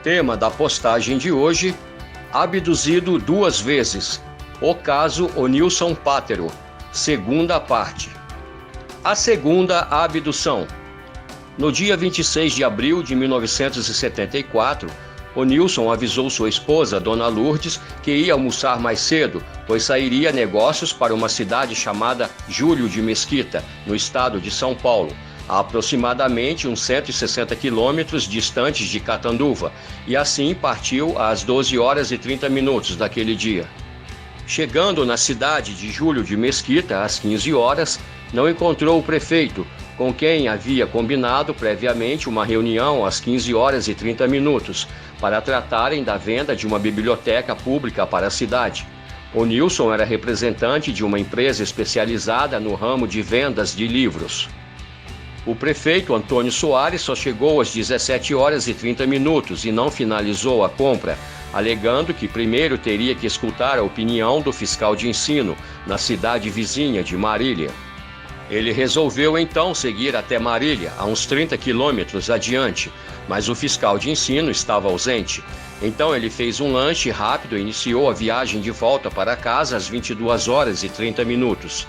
Tema da postagem de hoje: abduzido 2 vezes. O caso Onilson Pátero, segunda parte. A segunda abdução. No dia 26 de abril de 1974, Onilson avisou sua esposa, Dona Lourdes, que ia almoçar mais cedo, pois sairia a negócios para uma cidade chamada Júlio de Mesquita, no estado de São Paulo, a aproximadamente uns 160 quilômetros distantes de Catanduva, e assim partiu às 12h30 daquele dia. Chegando na cidade de Júlio de Mesquita, às 15 horas, não encontrou o prefeito, com quem havia combinado previamente uma reunião às 15h30, para tratarem da venda de uma biblioteca pública para a cidade. Onilson era representante de uma empresa especializada no ramo de vendas de livros. O prefeito Antônio Soares só chegou às 17h30 e não finalizou a compra, alegando que primeiro teria que escutar a opinião do fiscal de ensino na cidade vizinha de Marília. Ele resolveu então seguir até Marília, a uns 30 quilômetros adiante, mas o fiscal de ensino estava ausente. Então ele fez um lanche rápido e iniciou a viagem de volta para casa às 22h30.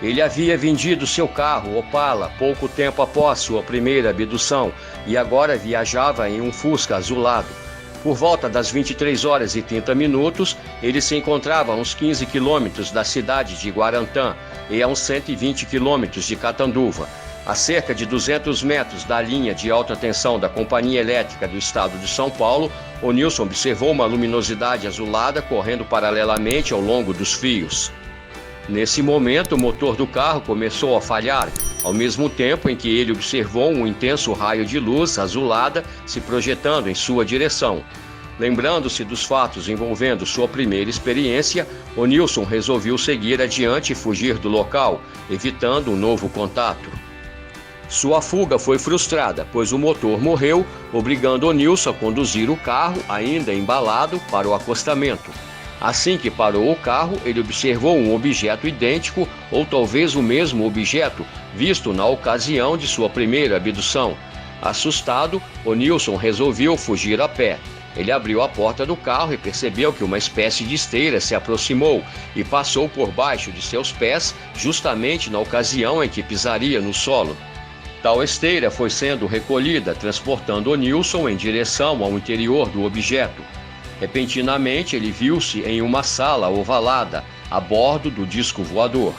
Ele havia vendido seu carro Opala pouco tempo após sua primeira abdução e agora viajava em um Fusca azulado. Por volta das 23h30, ele se encontrava a uns 15 quilômetros da cidade de Guarantã e a uns 120 quilômetros de Catanduva. A cerca de 200 metros da linha de alta tensão da Companhia Elétrica do Estado de São Paulo, Onilson observou uma luminosidade azulada correndo paralelamente ao longo dos fios. Nesse momento, o motor do carro começou a falhar, ao mesmo tempo em que ele observou um intenso raio de luz azulada se projetando em sua direção. Lembrando-se dos fatos envolvendo sua primeira experiência, Onilson resolveu seguir adiante e fugir do local, evitando um novo contato. Sua fuga foi frustrada, pois o motor morreu, obrigando Onilson a conduzir o carro, ainda embalado, para o acostamento. Assim que parou o carro, ele observou um objeto idêntico, ou talvez o mesmo objeto, visto na ocasião de sua primeira abdução. Assustado, Onilson resolveu fugir a pé. Ele abriu a porta do carro e percebeu que uma espécie de esteira se aproximou e passou por baixo de seus pés, justamente na ocasião em que pisaria no solo. Tal esteira foi sendo recolhida, transportando Onilson em direção ao interior do objeto. Repentinamente, ele viu-se em uma sala ovalada, a bordo do disco voador.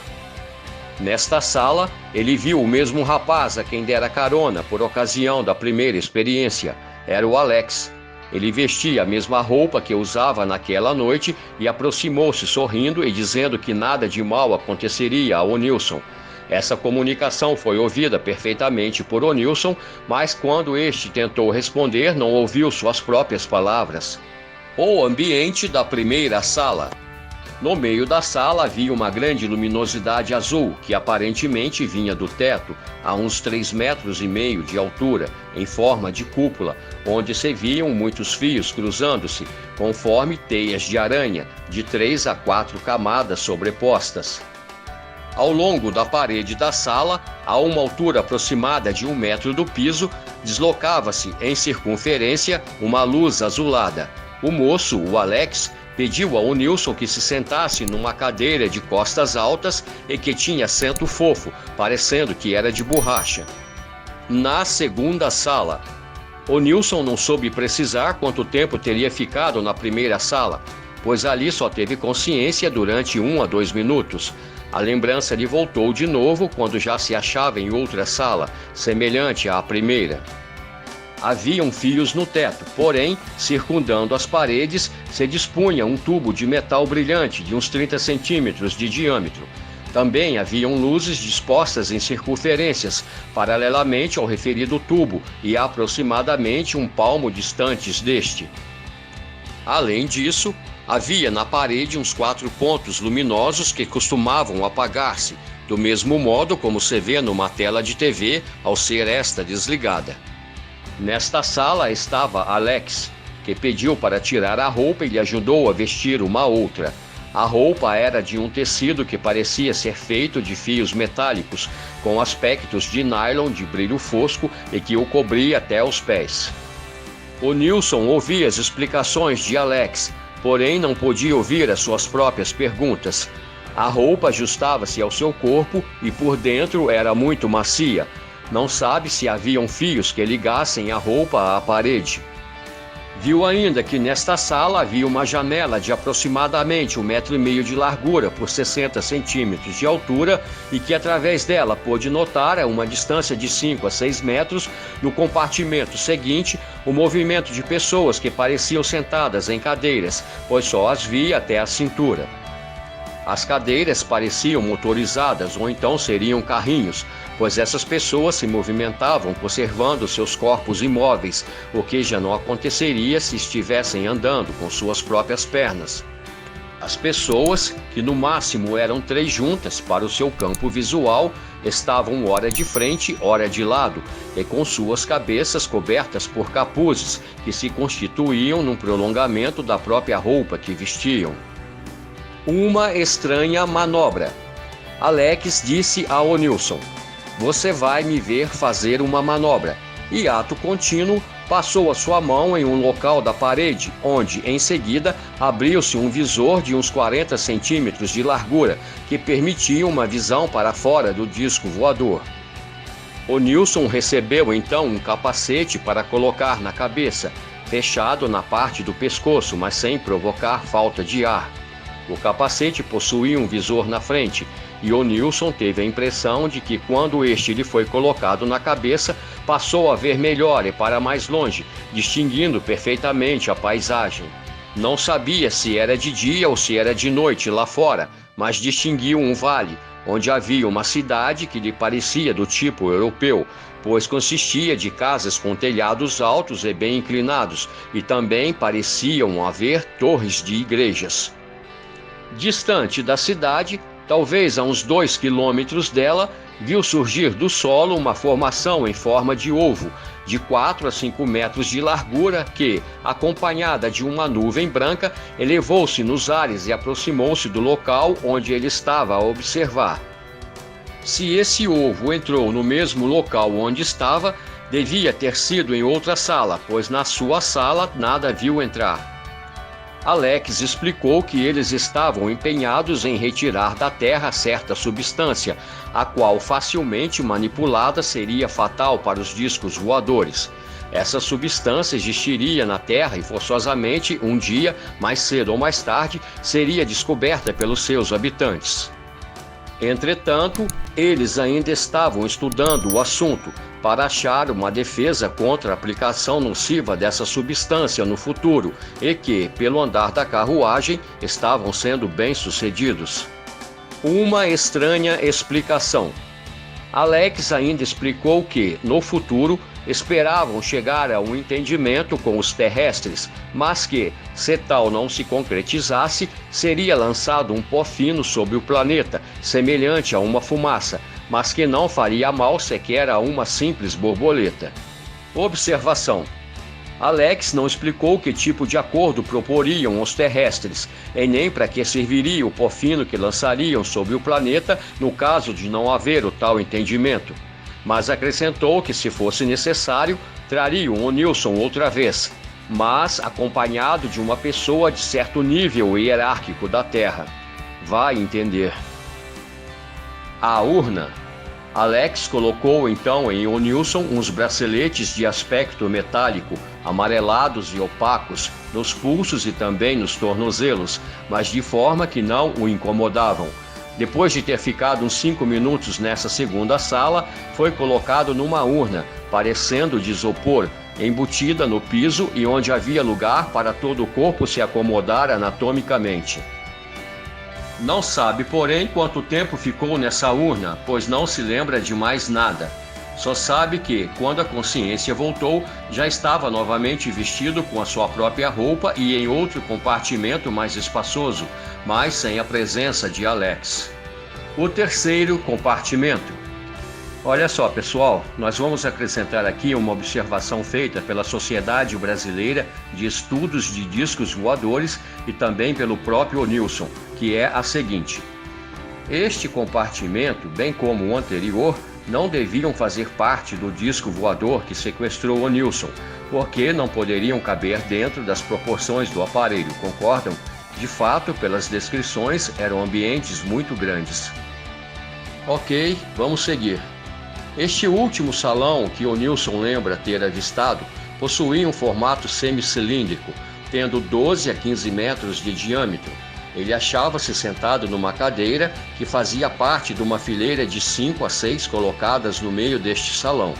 Nesta sala, ele viu o mesmo rapaz a quem dera carona por ocasião da primeira experiência. Era o Alex. Ele vestia a mesma roupa que usava naquela noite e aproximou-se sorrindo e dizendo que nada de mal aconteceria a Onilson. Essa comunicação foi ouvida perfeitamente por Onilson, mas quando este tentou responder, não ouviu suas próprias palavras. O ambiente da primeira sala. No meio da sala havia uma grande luminosidade azul, que aparentemente vinha do teto, a uns 3,5 metros de altura, em forma de cúpula, onde se viam muitos fios cruzando-se, conforme teias de aranha, de 3 a 4 camadas sobrepostas. Ao longo da parede da sala, a uma altura aproximada de 1 metro do piso, deslocava-se em circunferência uma luz azulada. O moço, o Alex, pediu a Onilson que se sentasse numa cadeira de costas altas e que tinha assento fofo, parecendo que era de borracha. Na segunda sala. Onilson não soube precisar quanto tempo teria ficado na primeira sala, pois ali só teve consciência durante 1 a 2 minutos. A lembrança lhe voltou de novo quando já se achava em outra sala, semelhante à primeira. Haviam fios no teto, porém, circundando as paredes, se dispunha um tubo de metal brilhante de uns 30 centímetros de diâmetro. Também haviam luzes dispostas em circunferências, paralelamente ao referido tubo e aproximadamente 1 palmo distantes deste. Além disso, havia na parede uns 4 pontos luminosos que costumavam apagar-se, do mesmo modo como se vê numa tela de TV ao ser esta desligada. Nesta sala estava Alex, que pediu para tirar a roupa e lhe ajudou a vestir uma outra. A roupa era de um tecido que parecia ser feito de fios metálicos, com aspectos de nylon de brilho fosco e que o cobria até os pés. O Nilson ouvia as explicações de Alex, porém não podia ouvir as suas próprias perguntas. A roupa ajustava-se ao seu corpo e por dentro era muito macia. Não sabe se haviam fios que ligassem a roupa à parede. Viu ainda que nesta sala havia uma janela de aproximadamente 1,5 metro de largura por 60 centímetros de altura e que através dela pôde notar a uma distância de 5 a 6 metros, no compartimento seguinte, o movimento de pessoas que pareciam sentadas em cadeiras, pois só as via até a cintura. As cadeiras pareciam motorizadas ou então seriam carrinhos, pois essas pessoas se movimentavam conservando seus corpos imóveis, o que já não aconteceria se estivessem andando com suas próprias pernas. As pessoas, que no máximo eram 3 juntas para o seu campo visual, estavam ora de frente, ora de lado, e com suas cabeças cobertas por capuzes, que se constituíam num prolongamento da própria roupa que vestiam. Uma estranha manobra. Alex disse a Nilson: "Você vai me ver fazer uma manobra." E ato contínuo, passou a sua mão em um local da parede, onde, em seguida, abriu-se um visor de uns 40 centímetros de largura, que permitia uma visão para fora do disco voador. O Nilson recebeu então um capacete para colocar na cabeça, fechado na parte do pescoço, mas sem provocar falta de ar. O capacete possuía um visor na frente, e o Nilson teve a impressão de que quando este lhe foi colocado na cabeça, passou a ver melhor e para mais longe, distinguindo perfeitamente a paisagem. Não sabia se era de dia ou se era de noite lá fora, mas distinguiu um vale, onde havia uma cidade que lhe parecia do tipo europeu, pois consistia de casas com telhados altos e bem inclinados, e também pareciam haver torres de igrejas. Distante da cidade, talvez a uns 2 quilômetros dela, viu surgir do solo uma formação em forma de ovo, de 4 a 5 metros de largura que, acompanhada de uma nuvem branca, elevou-se nos ares e aproximou-se do local onde ele estava a observar. Se esse ovo entrou no mesmo local onde estava, devia ter sido em outra sala, pois na sua sala nada viu entrar. Alex explicou que eles estavam empenhados em retirar da terra certa substância, a qual facilmente manipulada seria fatal para os discos voadores. Essa substância existiria na terra e forçosamente, um dia, mais cedo ou mais tarde, seria descoberta pelos seus habitantes. Entretanto, eles ainda estavam estudando o assunto para achar uma defesa contra a aplicação nociva dessa substância no futuro e que, pelo andar da carruagem, estavam sendo bem-sucedidos. Uma estranha explicação. Alex ainda explicou que, no futuro, esperavam chegar a um entendimento com os terrestres, mas que, se tal não se concretizasse, seria lançado um pó fino sobre o planeta, semelhante a uma fumaça, mas que não faria mal sequer a uma simples borboleta. Observação. Alex não explicou que tipo de acordo proporiam os terrestres, e nem para que serviria o pó fino que lançariam sobre o planeta no caso de não haver o tal entendimento. Mas acrescentou que, se fosse necessário, trariam o Nilson outra vez, mas acompanhado de uma pessoa de certo nível hierárquico da Terra. Vai entender. A urna. Alex colocou então em Nilson uns braceletes de aspecto metálico, amarelados e opacos, nos pulsos e também nos tornozelos, mas de forma que não o incomodavam. Depois de ter ficado uns 5 minutos nessa segunda sala, foi colocado numa urna, parecendo de isopor, embutida no piso e onde havia lugar para todo o corpo se acomodar anatomicamente. Não sabe, porém, quanto tempo ficou nessa urna, pois não se lembra de mais nada. Só sabe que, quando a consciência voltou, já estava novamente vestido com a sua própria roupa e em outro compartimento mais espaçoso, mas sem a presença de Alex. O terceiro compartimento. Olha só, pessoal, nós vamos acrescentar aqui uma observação feita pela Sociedade Brasileira de Estudos de Discos Voadores e também pelo próprio Nilson, que é a seguinte. Este compartimento, bem como o anterior, não deviam fazer parte do disco voador que sequestrou o Nilson, porque não poderiam caber dentro das proporções do aparelho, concordam? De fato, pelas descrições, eram ambientes muito grandes. Ok, vamos seguir. Este último salão que O'Nilson lembra ter avistado possuía um formato semicilíndrico, tendo 12 a 15 metros de diâmetro. Ele achava-se sentado numa cadeira que fazia parte de uma fileira de 5 a 6 colocadas no meio deste salão.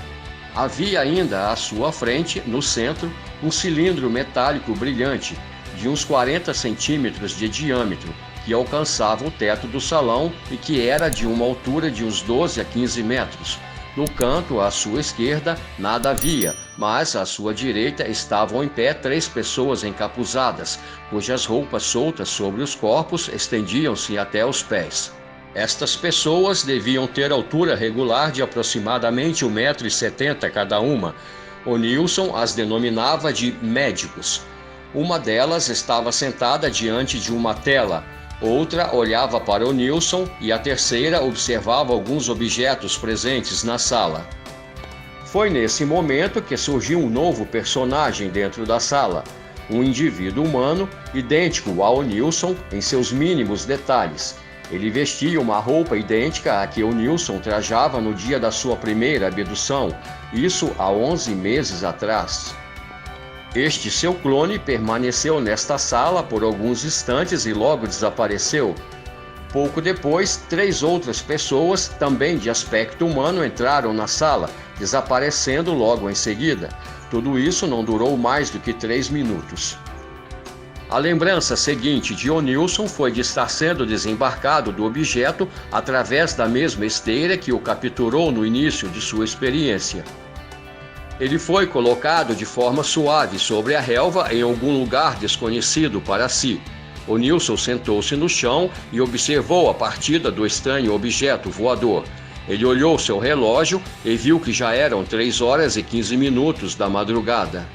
Havia ainda à sua frente, no centro, um cilindro metálico brilhante, de uns 40 centímetros de diâmetro, que alcançava o teto do salão e que era de uma altura de uns 12 a 15 metros. No canto à sua esquerda nada havia, mas à sua direita estavam em pé 3 pessoas encapuzadas, cujas roupas soltas sobre os corpos estendiam-se até os pés. Estas pessoas deviam ter altura regular de aproximadamente 1,70 m cada uma. O'Nilson as denominava de médicos. Uma delas estava sentada diante de uma tela, outra olhava para O'Nilson e a terceira observava alguns objetos presentes na sala. Foi nesse momento que surgiu um novo personagem dentro da sala, um indivíduo humano idêntico a O'Nilson em seus mínimos detalhes. Ele vestia uma roupa idêntica à que O'Nilson trajava no dia da sua primeira abdução, isso há 11 meses atrás. Este seu clone permaneceu nesta sala por alguns instantes e logo desapareceu. Pouco depois, 3 outras pessoas, também de aspecto humano, entraram na sala, desaparecendo logo em seguida. Tudo isso não durou mais do que 3 minutos. A lembrança seguinte de O'Nilson foi de estar sendo desembarcado do objeto através da mesma esteira que o capturou no início de sua experiência. Ele foi colocado de forma suave sobre a relva em algum lugar desconhecido para si. O'Nilson sentou-se no chão e observou a partida do estranho objeto voador. Ele olhou seu relógio e viu que já eram 3 horas e 15 minutos da madrugada.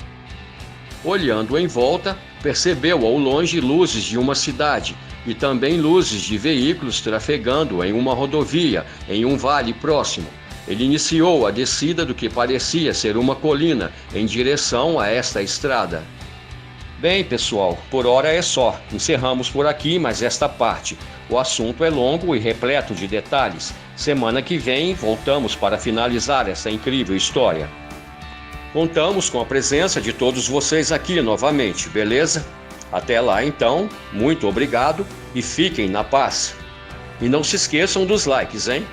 Olhando em volta, percebeu ao longe luzes de uma cidade e também luzes de veículos trafegando em uma rodovia em um vale próximo. Ele iniciou a descida do que parecia ser uma colina em direção a esta estrada. Bem, pessoal, por hora é só. Encerramos por aqui mais esta parte. O assunto é longo e repleto de detalhes. Semana que vem voltamos para finalizar essa incrível história. Contamos com a presença de todos vocês aqui novamente, beleza? Até lá então, muito obrigado e fiquem na paz. E não se esqueçam dos likes, hein?